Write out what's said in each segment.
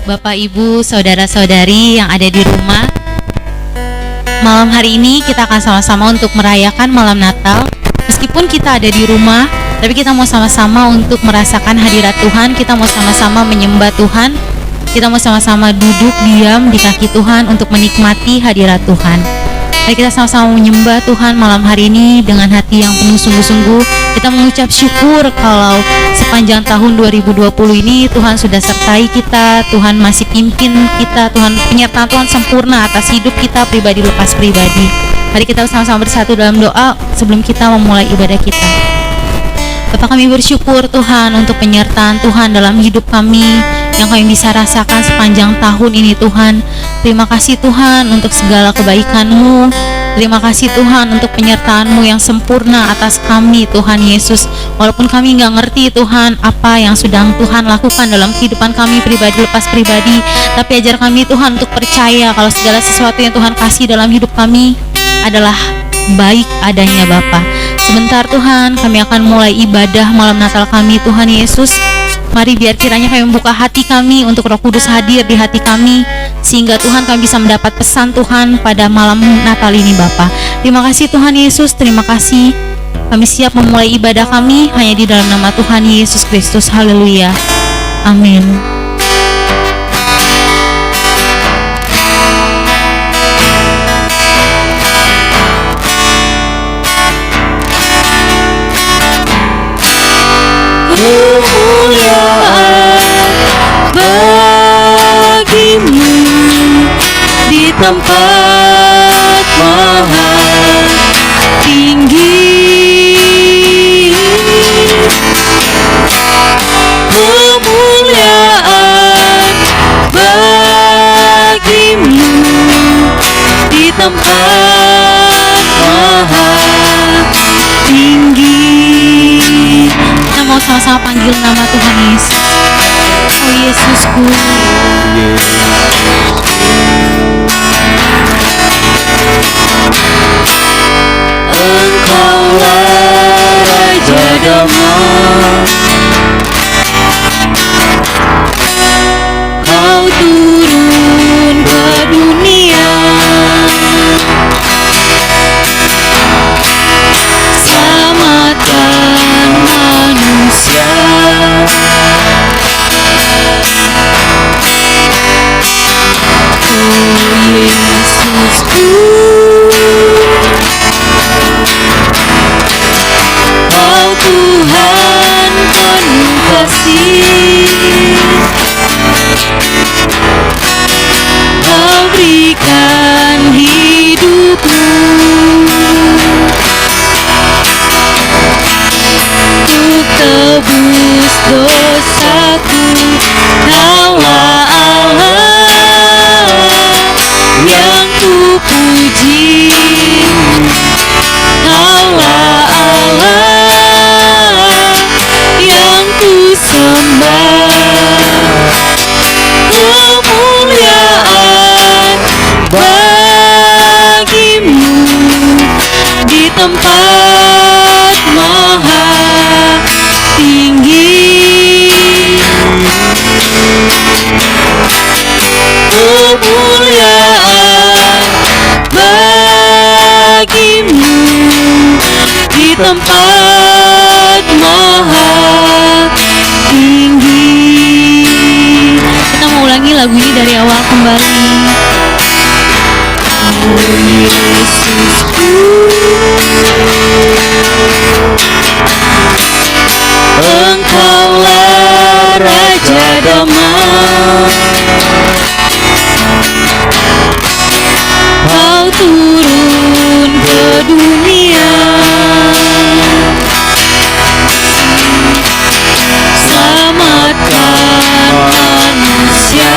Bapak, Ibu, Saudara-saudari yang ada di rumah. Malam hari ini kita akan sama-sama untuk merayakan malam Natal. Meskipun kita ada di rumah, tapi kita mau sama-sama untuk merasakan hadirat Tuhan. Kita mau sama-sama menyembah Tuhan. Kita mau sama-sama duduk diam di kaki Tuhan untuk menikmati hadirat Tuhan. Mari kita sama-sama menyembah Tuhan malam hari ini dengan hati yang penuh sungguh-sungguh. Kita mengucap syukur kalau sepanjang tahun 2020 ini Tuhan sudah sertai kita, Tuhan masih pimpin kita, Tuhan penyertaan Tuhan sempurna atas hidup kita pribadi lepas pribadi. Mari kita sama-sama bersatu dalam doa sebelum kita memulai ibadah kita. Bapa, kami bersyukur Tuhan untuk penyertaan Tuhan dalam hidup kami yang kami bisa rasakan sepanjang tahun ini Tuhan. Terima kasih Tuhan untuk segala kebaikan-Mu. Terima kasih Tuhan untuk penyertaan-Mu yang sempurna atas kami Tuhan Yesus. Walaupun kami nggak ngerti Tuhan apa yang sedang Tuhan lakukan dalam kehidupan kami pribadi lepas pribadi, tapi ajar kami Tuhan untuk percaya kalau segala sesuatu yang Tuhan kasih dalam hidup kami adalah baik adanya Bapa. Sebentar Tuhan, kami akan mulai ibadah malam Natal kami Tuhan Yesus. Mari biar kiranya kami membuka hati kami untuk Roh Kudus hadir di hati kami, sehingga Tuhan kami bisa mendapat pesan Tuhan pada malam Natal ini Bapa. Terima kasih Tuhan Yesus, terima kasih. Kami siap memulai ibadah kami hanya di dalam nama Tuhan Yesus Kristus. Haleluya. Amin. Kemuliaan bagimu di tempat maha tinggi. Kemuliaan bagimu di tempat maha tinggi. Kita mau sama-sama panggil nama Tuhan Yesus. Oh Yesusku, Engkaulah Raja Damai, Kau turun ke dunia, selamatkan manusia. Oh Yesusku, Kau Tuhan penuh kasih, Kau berikan hidupmu untuk tebus dosaku. Kaulah Allah yang ku puji, Kaulah Allah yang ku sembah. Kemuliaan bagimu di tempat maha tinggi. Kemuliaan bagimu di tempat maha tinggi. kita mau ulangi lagu ini dari awal kembali. Oh Yesusku, Engkaulah Raja Damai, Kau turun ke dunia, selamatkan manusia.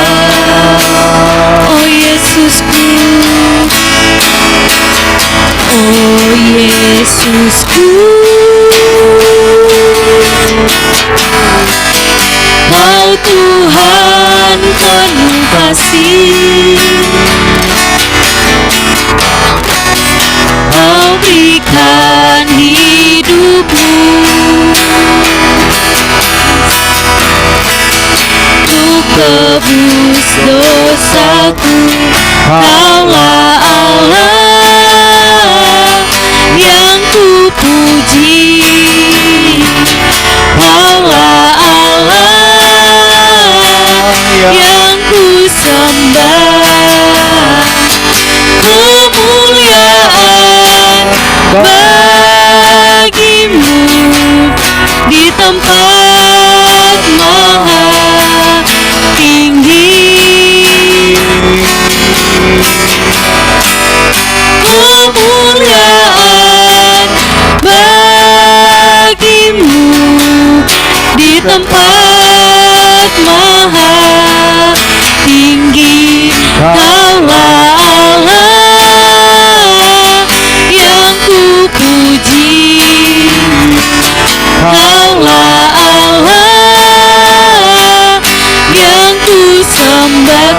Oh Yesusku, oh Yesusku, Kau Tuhan penuh kasih, Kau berikan hidupmu untuk tebus dosaku. Kaulah Allah yang ku puji. Kaulah Allah yang ku sembah. Kemuliaan bagimu di tempat maha tinggi. Kemuliaan bagimu di tempat maha tinggi. Kaulah Allah yang ku puji. Kaulah Allah yang ku sembah.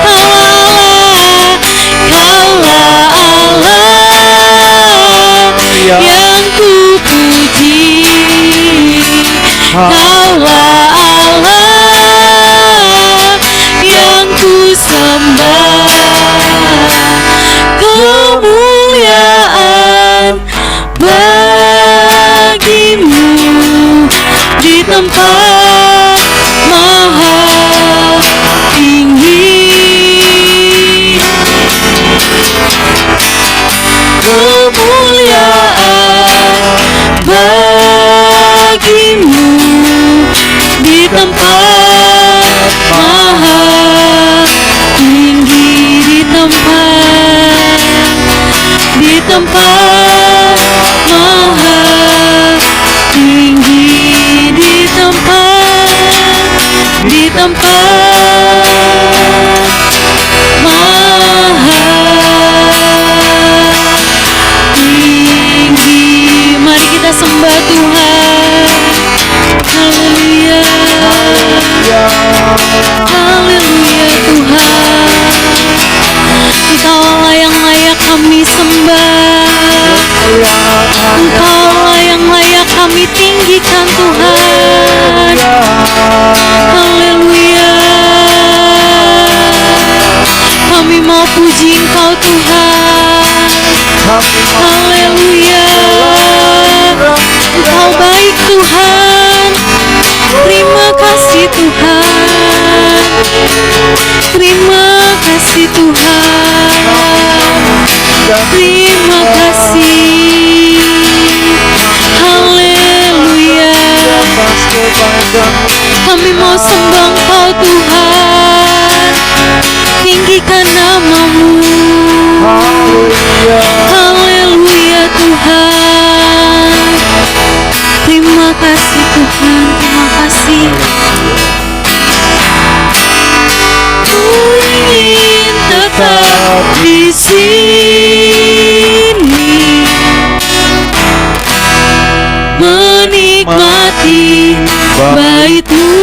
Kaulah Allah yang ku puji. Kaulah Allah yang ku sembah. Kemuliaan bagimu di tempat maha tinggi. Kemuliaan bagimu di tempat maha tinggi. Di tempat maha tinggi. Di tempat maha tinggi. Mari kita sembah Tuhan. Haleluya. Haleluya Tuhan. Engkau Allah yang layak kami sembah. Engkau Allah yang layak kami tinggikan Tuhan. Haleluya. Kami mau puji Engkau Tuhan. Haleluya. Engkau baik Tuhan. Terima kasih Tuhan. Terima kasih Tuhan. Terima kasih. Haleluya. Kami mau sembah Engkau Tuhan. Tinggikan namamu. Haleluya Tuhan. Terima kasih Tuhan. Terima kasih. Ku ingin tetap di sini menikmati bait-Mu.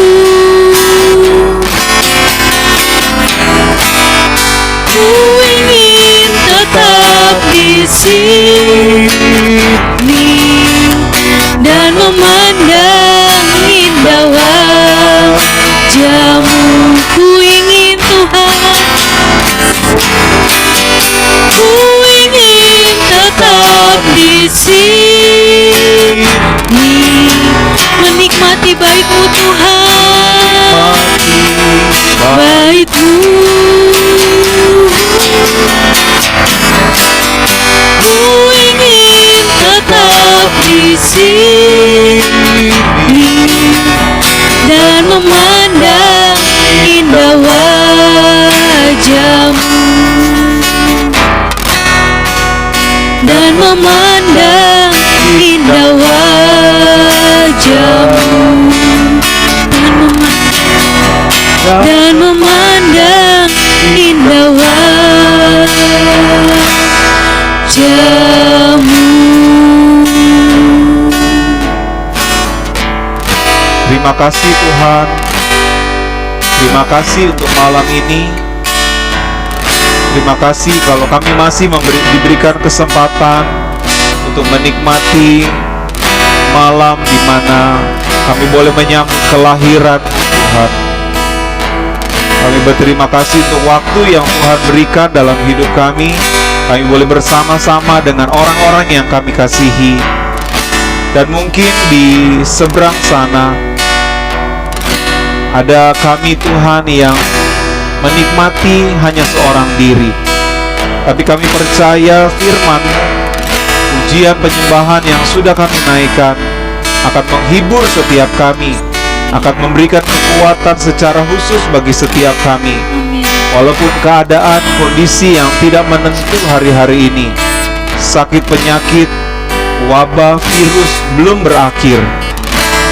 Ku ingin tetap di sini dan memandang indah wajah-Mu. Ku ingin Tuhan. Ku ingin tetap di sini menikmati bait-Mu Tuhan. Bait-Mu. Ku ingin tetap di sini dan memandang indah wajah-Mu. Dan memandang indah wajah-Mu. Dan memandang indah wajah-Mu. Terima kasih Tuhan. Terima kasih untuk malam ini. Terima kasih kalau kami masih diberikan kesempatan untuk menikmati malam di mana kami boleh menyambut kelahiran Tuhan. Kami berterima kasih untuk waktu yang Tuhan berikan dalam hidup kami. Kami boleh bersama-sama dengan orang-orang yang kami kasihi. Dan mungkin di seberang sana ada kami Tuhan yang menikmati hanya seorang diri. Tapi kami percaya firman, pujian penyembahan yang sudah kami naikkan akan menghibur setiap kami, akan memberikan kekuatan secara khusus bagi setiap kami. Walaupun keadaan kondisi yang tidak menentu hari-hari ini, sakit penyakit, wabah, virus belum berakhir.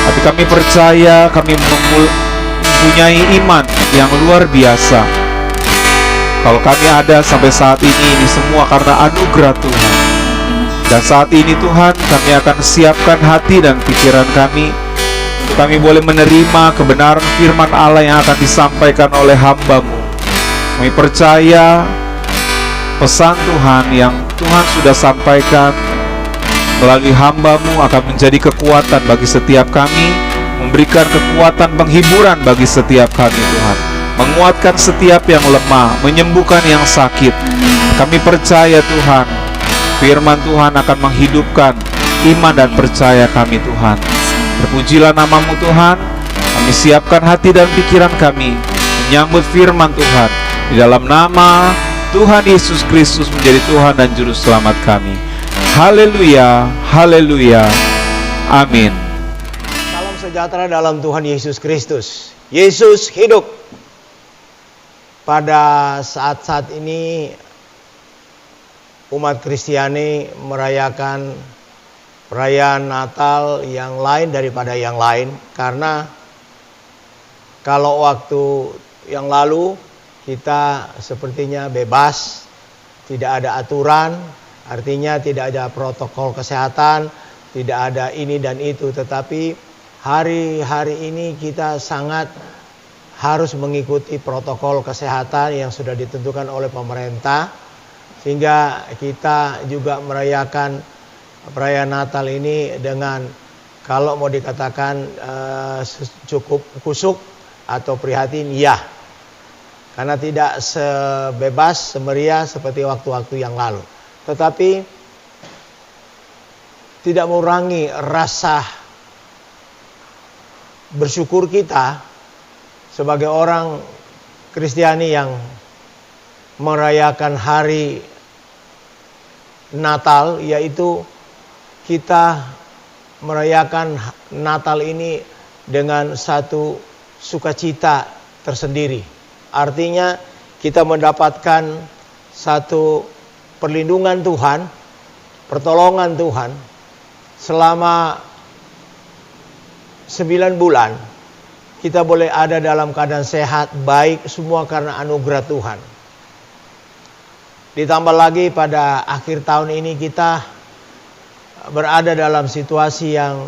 Tapi kami percaya kami mempunyai iman yang luar biasa. Kalau kami ada sampai saat ini semua karena anugerah Tuhan. Dan saat ini Tuhan, kami akan siapkan hati dan pikiran kami untuk kami boleh menerima kebenaran firman Allah yang akan disampaikan oleh hamba-Mu. Kami percaya pesan Tuhan yang Tuhan sudah sampaikan melalui hamba-Mu akan menjadi kekuatan bagi setiap kami, memberikan kekuatan penghiburan bagi setiap kami Tuhan, menguatkan setiap yang lemah, menyembuhkan yang sakit. Kami percaya Tuhan, firman Tuhan akan menghidupkan iman dan percaya kami Tuhan. Terpujilah nama-Mu Tuhan. Kami siapkan hati dan pikiran kami menyambut firman Tuhan. Di dalam nama Tuhan Yesus Kristus menjadi Tuhan dan Juru Selamat kami. Haleluya, haleluya, amin. Salam sejahtera dalam Tuhan Yesus Kristus. Yesus hidup. Pada saat-saat ini umat Kristiani merayakan perayaan Natal yang lain daripada yang lain. Karena kalau waktu yang lalu kita sepertinya bebas, tidak ada aturan, artinya tidak ada protokol kesehatan, tidak ada ini dan itu. Tetapi hari-hari ini kita sangat harus mengikuti protokol kesehatan yang sudah ditentukan oleh pemerintah. Sehingga kita juga merayakan perayaan Natal ini dengan, kalau mau dikatakan cukup kusuk atau prihatin, ya. Karena tidak sebebas, semeriah seperti waktu-waktu yang lalu. Tetapi tidak mengurangi rasa bersyukur kita sebagai orang Kristiani yang merayakan hari Natal, yaitu kita merayakan Natal ini dengan satu sukacita tersendiri. Artinya kita mendapatkan satu perlindungan Tuhan, pertolongan Tuhan selama 9 bulan. Kita boleh ada dalam keadaan sehat, baik, semua karena anugerah Tuhan. Ditambah lagi pada akhir tahun ini kita berada dalam situasi yang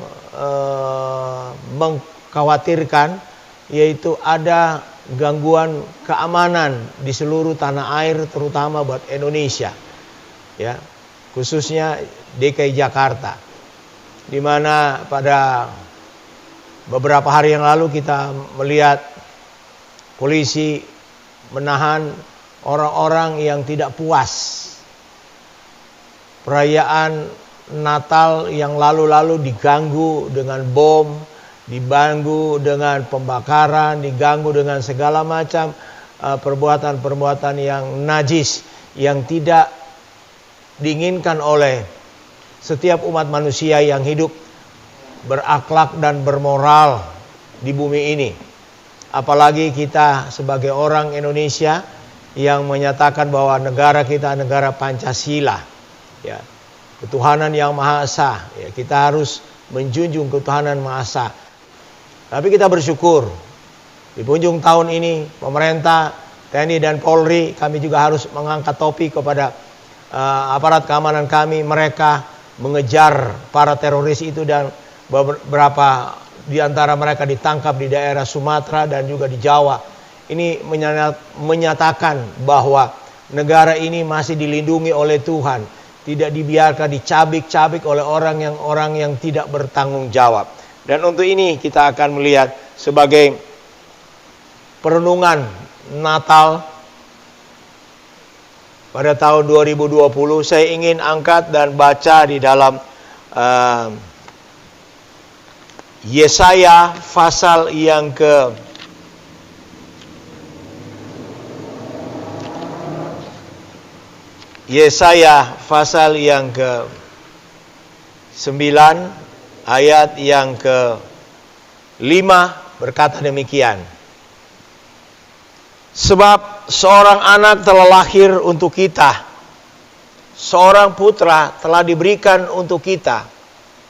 mengkhawatirkan, yaitu ada gangguan keamanan di seluruh tanah air, terutama buat Indonesia, ya, khususnya DKI Jakarta, di mana pada beberapa hari yang lalu kita melihat polisi menahan orang-orang yang tidak puas perayaan Natal yang lalu-lalu diganggu dengan bom, diganggu dengan pembakaran, diganggu dengan segala macam perbuatan-perbuatan yang najis, yang tidak diinginkan oleh setiap umat manusia yang hidup berakhlak dan bermoral di bumi ini. Apalagi kita sebagai orang Indonesia yang menyatakan bahwa negara kita negara Pancasila, ya, ketuhanan yang Maha Esa, ya, kita harus menjunjung ketuhanan Maha Esa. Tapi kita bersyukur di penghujung tahun ini pemerintah, TNI dan Polri, kami juga harus mengangkat topi kepada aparat keamanan kami. Mereka mengejar para teroris itu dan beberapa di antara mereka ditangkap di daerah Sumatera dan juga di Jawa. Ini menyatakan bahwa negara ini masih dilindungi oleh Tuhan, tidak dibiarkan dicabik-cabik oleh orang yang tidak bertanggung jawab. Dan untuk ini kita akan melihat sebagai perenungan Natal pada tahun 2020, saya ingin angkat dan baca di dalam Yesaya pasal yang ke-9 ayat yang ke-5 berkata demikian. Sebab seorang anak telah lahir untuk kita, seorang putra telah diberikan untuk kita,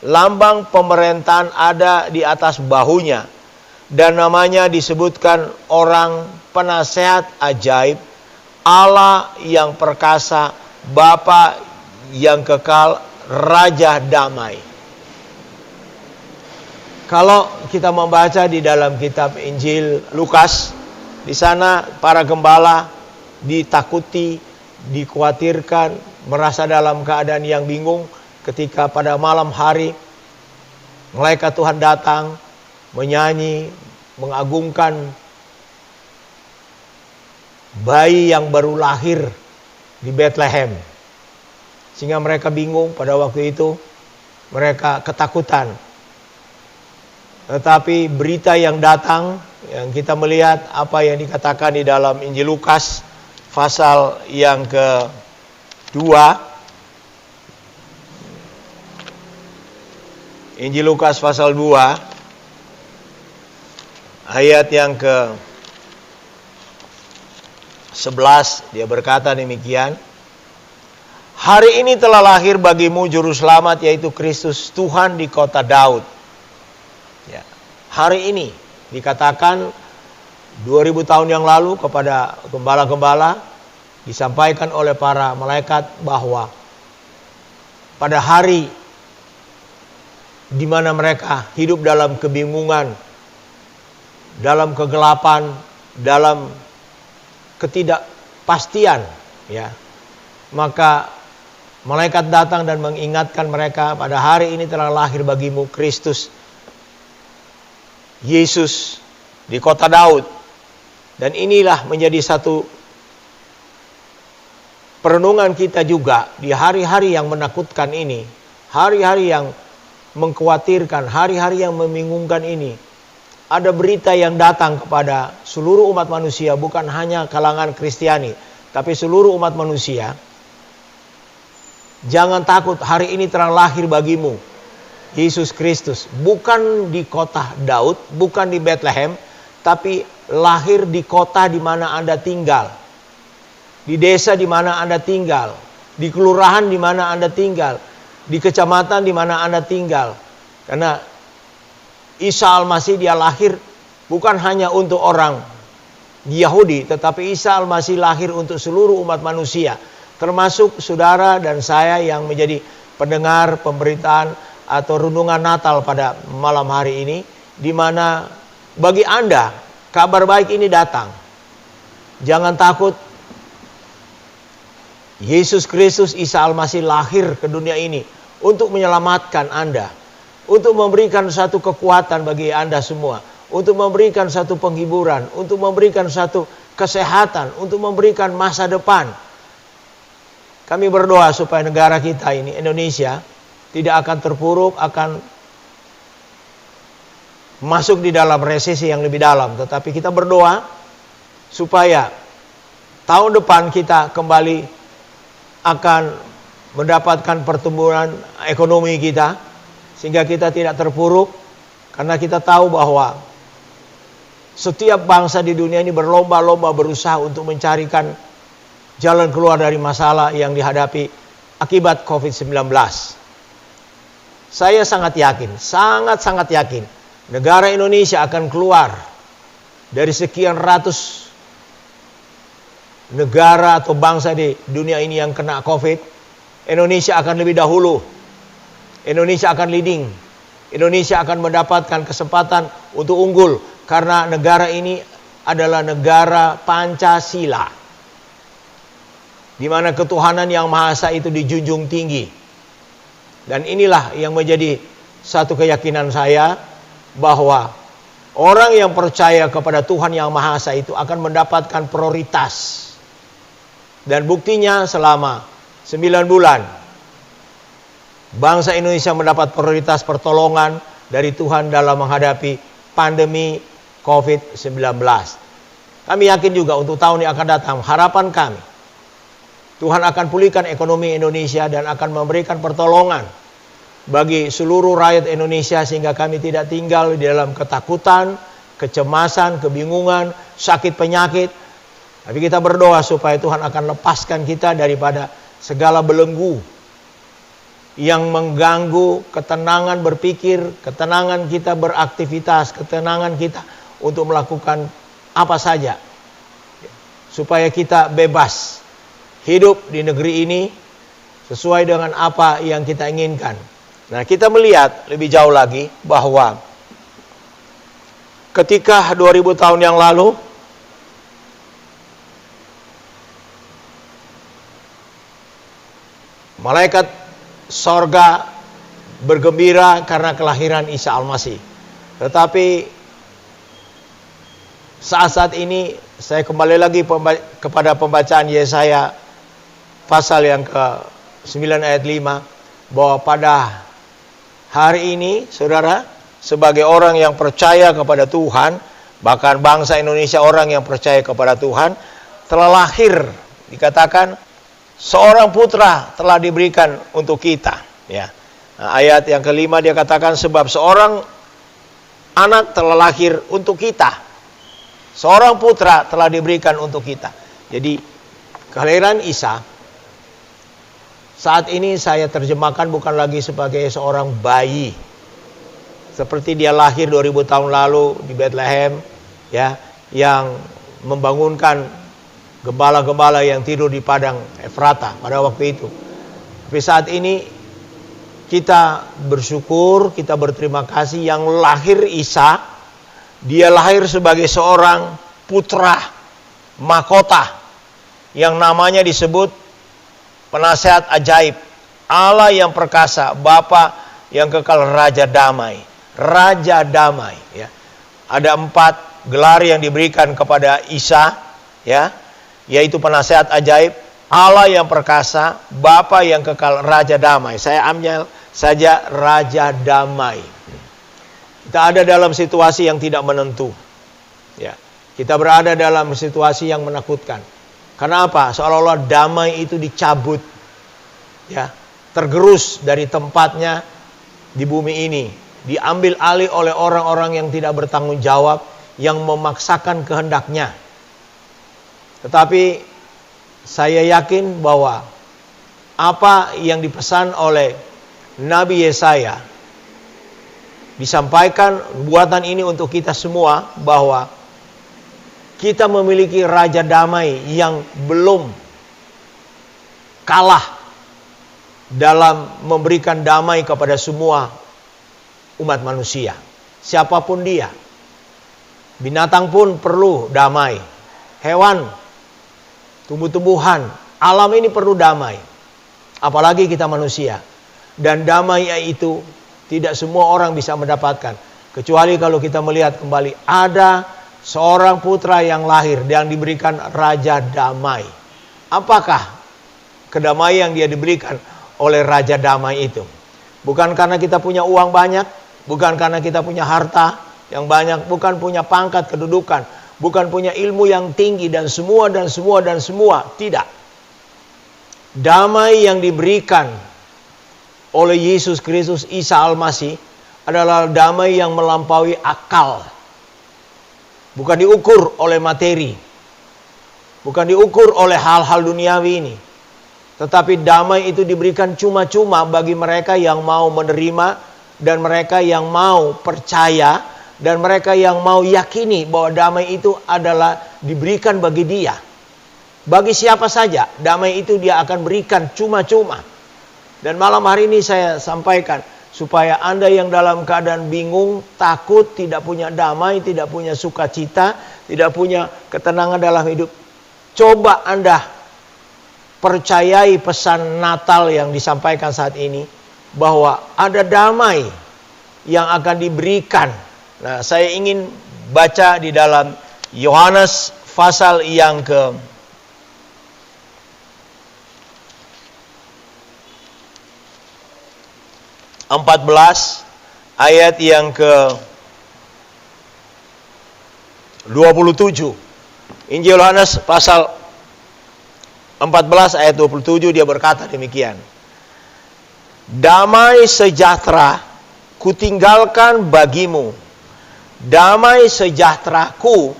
lambang pemerintahan ada di atas bahunya, dan namanya disebutkan Orang Penasehat Ajaib, Allah yang perkasa, Bapa yang kekal, Raja Damai. Kalau kita membaca di dalam kitab Injil Lukas, di sana para gembala ditakuti, dikhawatirkan, merasa dalam keadaan yang bingung ketika pada malam hari malaikat Tuhan datang menyanyi, mengagungkan bayi yang baru lahir di Bethlehem. Sehingga mereka bingung pada waktu itu, mereka ketakutan. Tetapi berita yang datang, yang kita melihat apa yang dikatakan di dalam Injil Lukas pasal yang ke-2. Injil Lukas pasal 2 ayat yang ke-11, dia berkata demikian. Hari ini telah lahir bagimu juru selamat, yaitu Kristus Tuhan di kota Daud. Ya, hari ini dikatakan 2000 tahun yang lalu kepada gembala-gembala, disampaikan oleh para malaikat bahwa pada hari di mana mereka hidup dalam kebingungan, dalam kegelapan, dalam ketidakpastian, ya, maka malaikat datang dan mengingatkan mereka, pada hari ini telah lahir bagimu Kristus Yesus di kota Daud. Dan inilah menjadi satu perenungan kita juga di hari-hari yang menakutkan ini, hari-hari yang mengkhawatirkan, hari-hari yang membingungkan ini. Ada berita yang datang kepada seluruh umat manusia, bukan hanya kalangan Kristiani, tapi seluruh umat manusia. Jangan takut, hari ini telah lahir bagimu Yesus Kristus. Bukan di kota Daud, bukan di Bethlehem, tapi lahir di kota di mana Anda tinggal, di desa di mana Anda tinggal, di kelurahan di mana Anda tinggal, di kecamatan di mana Anda tinggal. Karena Isa Al-Masih dia lahir bukan hanya untuk orang Yahudi, tetapi Isa Al-Masih lahir untuk seluruh umat manusia, termasuk saudara dan saya yang menjadi pendengar pemberitaan atau renungan Natal pada malam hari ini, di mana bagi Anda kabar baik ini datang. Jangan takut. Yesus Kristus Isa Al-Masih lahir ke dunia ini untuk menyelamatkan Anda, untuk memberikan satu kekuatan bagi Anda semua, untuk memberikan satu penghiburan, untuk memberikan satu kesehatan, untuk memberikan masa depan. Kami berdoa supaya negara kita ini, Indonesia, tidak akan terpuruk, akan masuk di dalam resesi yang lebih dalam. Tetapi kita berdoa supaya tahun depan kita kembali akan mendapatkan pertumbuhan ekonomi kita, sehingga kita tidak terpuruk. Karena kita tahu bahwa setiap bangsa di dunia ini berlomba-lomba berusaha untuk mencarikan jalan keluar dari masalah yang dihadapi akibat COVID-19. Saya sangat yakin, sangat-sangat yakin, negara Indonesia akan keluar dari sekian ratus negara atau bangsa di dunia ini yang kena COVID. Indonesia akan lebih dahulu. Indonesia akan leading. Indonesia akan mendapatkan kesempatan untuk unggul, karena negara ini adalah negara Pancasila, di mana ketuhanan yang Maha Esa itu dijunjung tinggi. Dan inilah yang menjadi satu keyakinan saya, bahwa Orang yang percaya kepada Tuhan Yang Maha Esa itu akan mendapatkan prioritas. Dan buktinya selama 9 bulan, bangsa Indonesia mendapat prioritas pertolongan dari Tuhan dalam menghadapi pandemi COVID-19. Kami yakin juga untuk tahun yang akan datang, harapan kami, Tuhan akan pulihkan ekonomi Indonesia dan akan memberikan pertolongan bagi seluruh rakyat Indonesia sehingga kami tidak tinggal di dalam ketakutan, kecemasan, kebingungan, sakit penyakit. Tapi kita berdoa supaya Tuhan akan lepaskan kita daripada segala belenggu yang mengganggu ketenangan berpikir, ketenangan kita beraktivitas, ketenangan kita untuk melakukan apa saja. Supaya kita bebas hidup di negeri ini sesuai dengan apa yang kita inginkan. Nah, kita melihat lebih jauh lagi bahwa ketika 2000 tahun yang lalu malaikat sorga bergembira karena kelahiran Isa Al-Masih. Tetapi saat-saat ini saya kembali lagi kepada pembacaan Yesaya pasal yang ke-9 ayat 5. Bahwa pada hari ini, saudara, sebagai orang yang percaya kepada Tuhan, bahkan bangsa Indonesia orang yang percaya kepada Tuhan, telah lahir, dikatakan, seorang putra telah diberikan untuk kita. Ya. Nah, ayat yang kelima dia katakan, sebab seorang anak telah lahir untuk kita. Seorang putra telah diberikan untuk kita. Jadi, kelahiran Isa, saat ini saya terjemahkan bukan lagi sebagai seorang bayi. Seperti dia lahir 2000 tahun lalu di Bethlehem, ya, yang membangunkan gembala-gembala yang tidur di padang Efrata pada waktu itu. Tapi saat ini kita bersyukur, kita berterima kasih yang lahir Isa. Dia lahir sebagai seorang putra mahkota yang namanya disebut Penasehat Ajaib, Allah yang perkasa, Bapa yang kekal, Raja Damai. Raja Damai, ya. Ada 4 gelar yang diberikan kepada Isa, ya, yaitu Penasehat Ajaib, Allah yang perkasa, Bapa yang kekal, Raja Damai. Saya ambil saja Raja Damai. Kita ada dalam situasi yang tidak menentu, ya. Kita berada dalam situasi yang menakutkan. Karena apa? Seolah-olah damai itu dicabut, ya, tergerus dari tempatnya di bumi ini, diambil alih oleh orang-orang yang tidak bertanggung jawab, yang memaksakan kehendaknya. Tetapi saya yakin bahwa apa yang dipesan oleh Nabi Yesaya disampaikan buatan ini untuk kita semua, bahwa kita memiliki Raja Damai yang belum kalah dalam memberikan damai kepada semua umat manusia. Siapapun dia. Binatang pun perlu damai. Hewan, tumbuh-tumbuhan, alam ini perlu damai. Apalagi kita manusia. Dan damai itu tidak semua orang bisa mendapatkan. Kecuali kalau kita melihat kembali, ada seorang putra yang lahir yang diberikan Raja Damai. Apakah kedamaian yang dia diberikan oleh Raja Damai itu? Bukan karena kita punya uang banyak, bukan karena kita punya harta yang banyak, bukan punya pangkat kedudukan, bukan punya ilmu yang tinggi dan semua. Tidak. Damai yang diberikan oleh Yesus Kristus Isa Al-Masih adalah damai yang melampaui akal. Bukan diukur oleh materi. Bukan diukur oleh hal-hal duniawi ini. Tetapi damai itu diberikan cuma-cuma bagi mereka yang mau menerima, dan mereka yang mau percaya, dan mereka yang mau yakini bahwa damai itu adalah diberikan bagi dia. Bagi siapa saja, damai itu dia akan berikan cuma-cuma. Dan malam hari ini saya sampaikan, supaya Anda yang dalam keadaan bingung, takut, tidak punya damai, tidak punya sukacita, tidak punya ketenangan dalam hidup, coba Anda percayai pesan Natal yang disampaikan saat ini, bahwa ada damai yang akan diberikan. Nah, saya ingin baca di dalam Yohanes pasal yang ke 14 ayat yang ke 27. Injil Yohanes pasal 14 ayat 27, dia berkata demikian. Damai sejahtera kutinggalkan bagimu, damai sejahteraku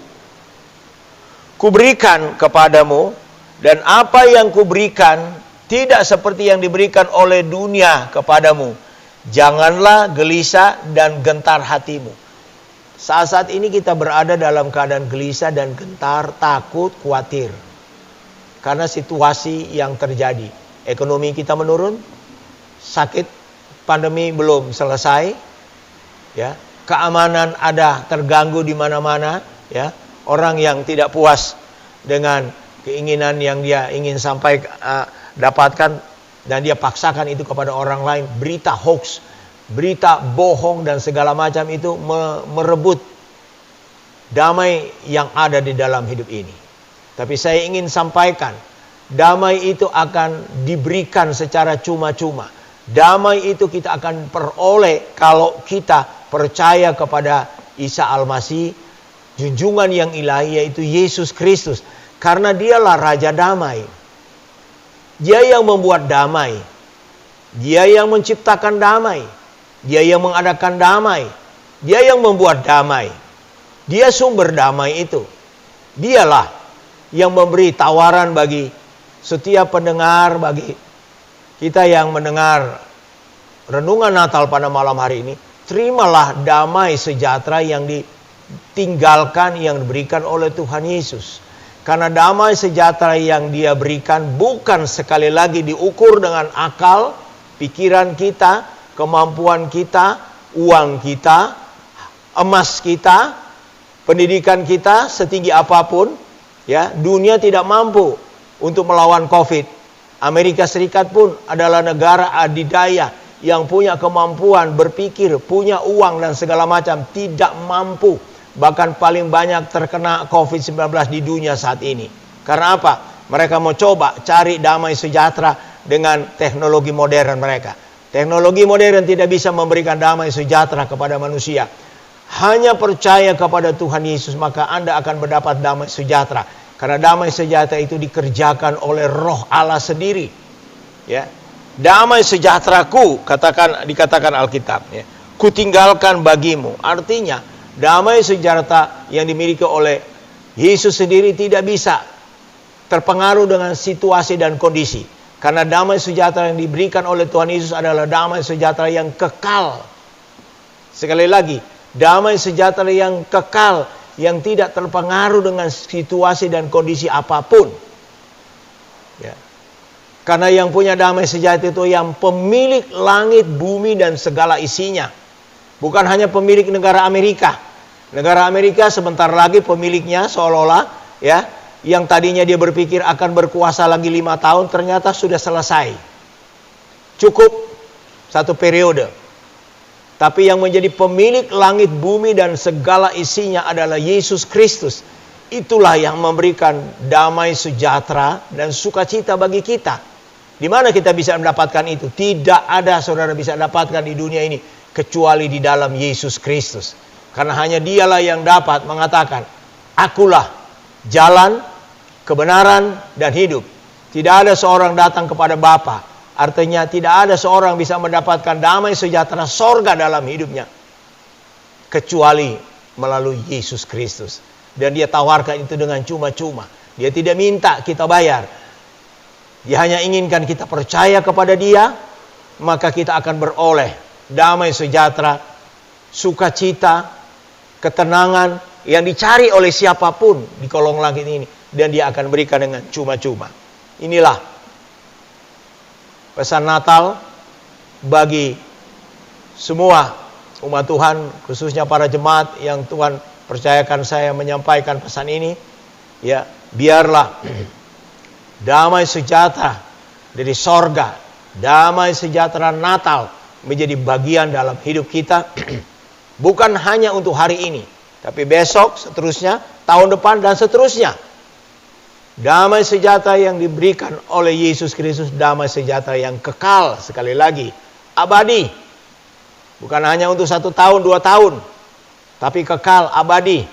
kuberikan kepadamu, dan apa yang kuberikan tidak seperti yang diberikan oleh dunia kepadamu. Janganlah gelisah dan gentar hatimu. Saat-saat ini kita berada dalam keadaan gelisah dan gentar, takut, khawatir. Karena situasi yang terjadi. Ekonomi kita menurun, sakit, pandemi belum selesai, ya. Keamanan ada terganggu di mana-mana, ya. Orang yang tidak puas dengan keinginan yang dia ingin sampai dapatkan, dan dia paksakan itu kepada orang lain. Berita hoax, berita bohong dan segala macam itu merebut damai yang ada di dalam hidup ini. Tapi saya ingin sampaikan, damai itu akan diberikan secara cuma-cuma. Damai itu kita akan peroleh kalau kita percaya kepada Isa Al-Masih, junjungan yang ilahi, yaitu Yesus Kristus. Karena dialah Raja Damai. Dia yang membuat damai. Dia yang menciptakan damai. Dia yang mengadakan damai. Dia yang membuat damai. Dia sumber damai itu. Dialah yang memberi tawaran bagi setiap pendengar, bagi kita yang mendengar renungan Natal pada malam hari ini. Terimalah damai sejahtera yang ditinggalkan, yang diberikan oleh Tuhan Yesus. Karena damai sejahtera yang dia berikan bukan sekali lagi diukur dengan akal, pikiran kita, kemampuan kita, uang kita, emas kita, pendidikan kita setinggi apapun, ya, dunia tidak mampu untuk melawan Covid. Amerika Serikat pun adalah negara adidaya yang punya kemampuan berpikir, punya uang dan segala macam, tidak mampu. Bahkan paling banyak terkena COVID-19 di dunia saat ini. Karena apa? Mereka mau coba cari damai sejahtera dengan teknologi modern mereka. Teknologi modern tidak bisa memberikan damai sejahtera kepada manusia. Hanya percaya kepada Tuhan Yesus, maka Anda akan mendapat damai sejahtera. Karena damai sejahtera itu dikerjakan oleh Roh Allah sendiri. Ya. Damai sejahteraku, dikatakan Alkitab. Ya. Kutinggalkan bagimu. Artinya, damai sejahtera yang dimiliki oleh Yesus sendiri tidak bisa terpengaruh dengan situasi dan kondisi. Karena damai sejahtera yang diberikan oleh Tuhan Yesus adalah damai sejahtera yang kekal. Sekali lagi, damai sejahtera yang kekal, yang tidak terpengaruh dengan situasi dan kondisi apapun. Ya. Karena yang punya damai sejahtera itu yang pemilik langit, bumi, dan segala isinya. Bukan hanya pemilik negara Amerika. Negara Amerika sebentar lagi pemiliknya seolah-olah, ya, yang tadinya dia berpikir akan berkuasa lagi 5 tahun, ternyata sudah selesai. Cukup 1 periode. Tapi yang menjadi pemilik langit, bumi, dan segala isinya adalah Yesus Kristus. Itulah yang memberikan damai sejahtera dan sukacita bagi kita. Di mana kita bisa mendapatkan itu? Tidak ada saudara bisa dapatkan di dunia ini kecuali di dalam Yesus Kristus. Karena hanya dialah yang dapat mengatakan, akulah jalan, kebenaran, dan hidup. Tidak ada seorang datang kepada Bapa. Artinya tidak ada seorang bisa mendapatkan damai sejahtera sorga dalam hidupnya. Kecuali melalui Yesus Kristus. Dan dia tawarkan itu dengan cuma-cuma. Dia tidak minta kita bayar. Dia hanya inginkan kita percaya kepada dia. Maka kita akan beroleh damai sejahtera, sukacita, ketenangan yang dicari oleh siapapun di kolong langit ini. Dan dia akan berikan dengan cuma-cuma. Inilah pesan Natal bagi semua umat Tuhan, khususnya para jemaat yang Tuhan percayakan saya menyampaikan pesan ini. Ya, biarlah damai sejahtera dari sorga, damai sejahtera Natal menjadi bagian dalam hidup kita. Bukan hanya untuk hari ini, Tapi besok, seterusnya, tahun depan dan seterusnya. Damai sejahtera yang diberikan oleh Yesus Kristus, damai sejahtera yang kekal, sekali lagi, abadi. Bukan hanya untuk 1 tahun, 2 tahun, tapi kekal, abadi.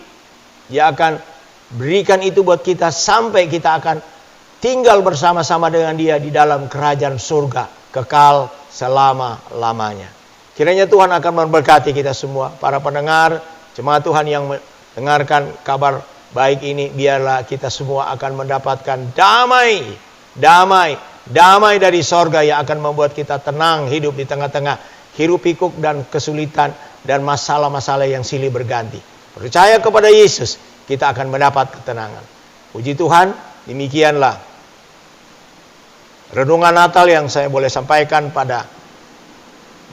Dia akan berikan itu buat kita sampai kita akan tinggal bersama-sama dengan Dia di dalam kerajaan surga, kekal selama-lamanya. Kiranya Tuhan akan memberkati kita semua, para pendengar, jemaat Tuhan yang mendengarkan kabar baik ini, biarlah kita semua akan mendapatkan damai dari sorga yang akan membuat kita tenang hidup di tengah-tengah hiruk pikuk dan kesulitan dan masalah-masalah yang silih berganti. Percaya kepada Yesus, kita akan mendapat ketenangan. Puji Tuhan, demikianlah renungan Natal yang saya boleh sampaikan pada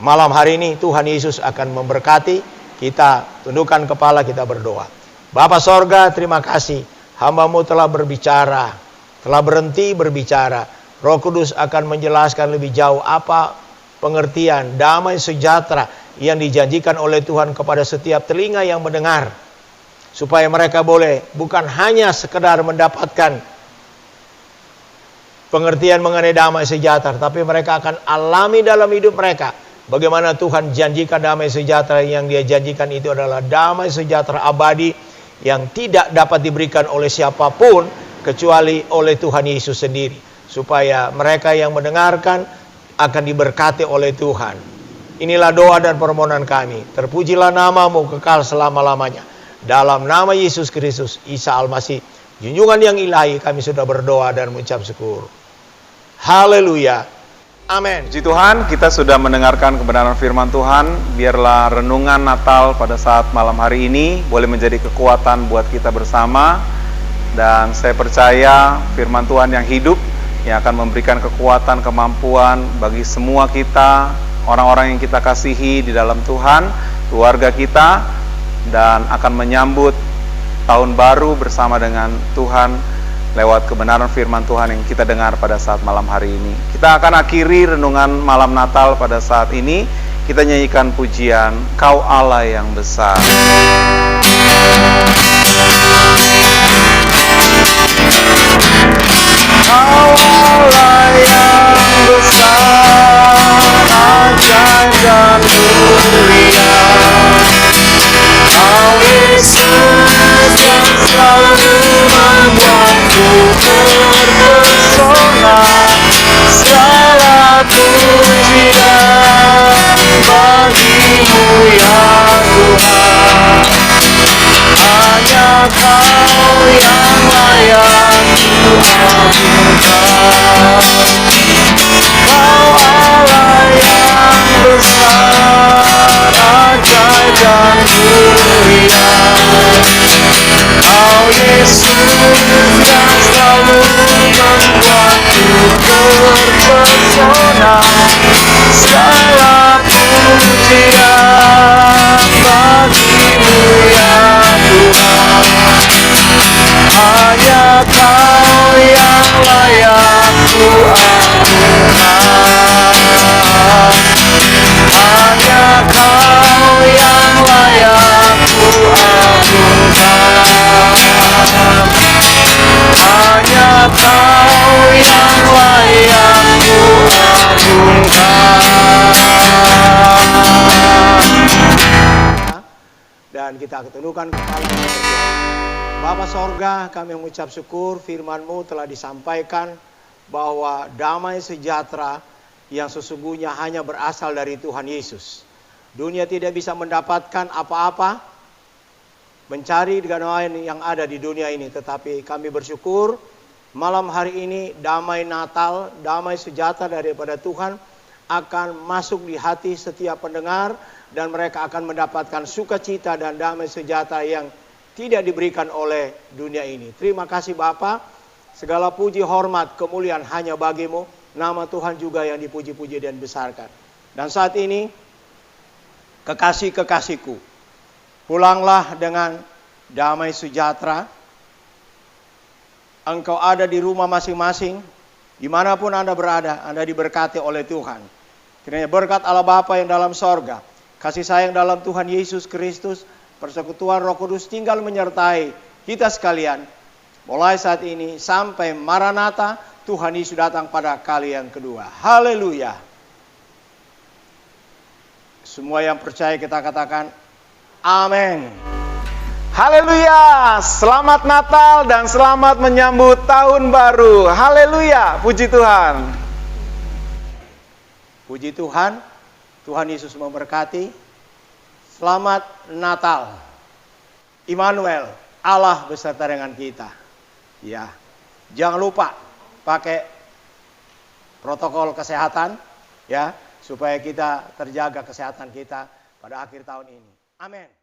malam hari ini. Tuhan Yesus akan memberkati. Kita tundukkan kepala, kita berdoa. Bapa sorga, terima kasih. Hamba-Mu telah berbicara, telah berhenti berbicara. Roh Kudus akan menjelaskan lebih jauh apa pengertian damai sejahtera yang dijanjikan oleh Tuhan kepada setiap telinga yang mendengar. Supaya mereka boleh bukan hanya sekedar mendapatkan pengertian mengenai damai sejahtera, tapi mereka akan alami dalam hidup mereka bagaimana Tuhan janjikan damai sejahtera. Yang Dia janjikan itu adalah damai sejahtera abadi yang tidak dapat diberikan oleh siapapun kecuali oleh Tuhan Yesus sendiri. Supaya mereka yang mendengarkan akan diberkati oleh Tuhan. Inilah doa dan permohonan kami. Terpujilah nama-Mu kekal selama-lamanya. Dalam nama Yesus Kristus, Isa Al-Masih, junjungan yang ilahi, kami sudah berdoa dan mengucap syukur. Haleluya. Amin. Puji Tuhan, kita sudah mendengarkan kebenaran firman Tuhan. Biarlah renungan Natal pada saat malam hari ini boleh menjadi kekuatan buat kita bersama. Dan saya percaya firman Tuhan yang hidup, yang akan memberikan kekuatan, kemampuan bagi semua kita, orang-orang yang kita kasihi di dalam Tuhan, keluarga kita, dan akan menyambut tahun baru bersama dengan Tuhan lewat kebenaran firman Tuhan yang kita dengar pada saat malam hari ini. Kita akan akhiri renungan malam Natal pada saat ini. Kita nyanyikan pujian Kau Allah yang besar. Kau Allah yang besar, ajaib dan mulia. Kau Yesus yang selalu membuatku terpesona. Segala pujian bagi-Mu ya Tuhan. Hanya Kau yang layak kuagungkan. Kau Allah yang besar, ajaib dan mulia. Kau Yesus yang selalu membuatku terpesona. Segala pujian bagi-Mu ya Tuhan. Hanya Kau yang layak kuagungkan. Hanya Kau yang layak kuagungkan. Hanya Kau yang layak kuagungkan. Dan kita tundukkan kepala. Bapa sorga, kami mengucap syukur firman-Mu telah disampaikan bahwa damai sejahtera yang sesungguhnya hanya berasal dari Tuhan Yesus. Dunia tidak bisa mendapatkan apa-apa, mencari dengan yang ada di dunia ini. Tetapi kami bersyukur malam hari ini damai Natal, damai sejahtera daripada Tuhan akan masuk di hati setiap pendengar. Dan mereka akan mendapatkan sukacita dan damai sejahtera yang tidak diberikan oleh dunia ini. Terima kasih Bapa. Segala puji, hormat, kemuliaan hanya bagi-Mu. Nama Tuhan juga yang dipuji-puji dan besarkan. Dan saat ini, kekasih-kekasihku, pulanglah dengan damai sejahtera. Engkau ada di rumah masing-masing, dimanapun Anda berada, Anda diberkati oleh Tuhan. Kiranya berkat Allah Bapa yang dalam sorga, kasih sayang dalam Tuhan Yesus Kristus, persekutuan Roh Kudus tinggal menyertai kita sekalian. Mulai saat ini sampai Maranatha, Tuhan Yesus datang pada kali yang kedua. Haleluya. Semua yang percaya kita katakan amin. Haleluya. Selamat Natal dan selamat menyambut tahun baru. Haleluya. Puji Tuhan. Puji Tuhan. Tuhan Yesus memberkati. Selamat Natal. Immanuel, Allah beserta dengan kita. Ya. Jangan lupa pakai protokol kesehatan ya, supaya kita terjaga kesehatan kita pada akhir tahun ini. Amin.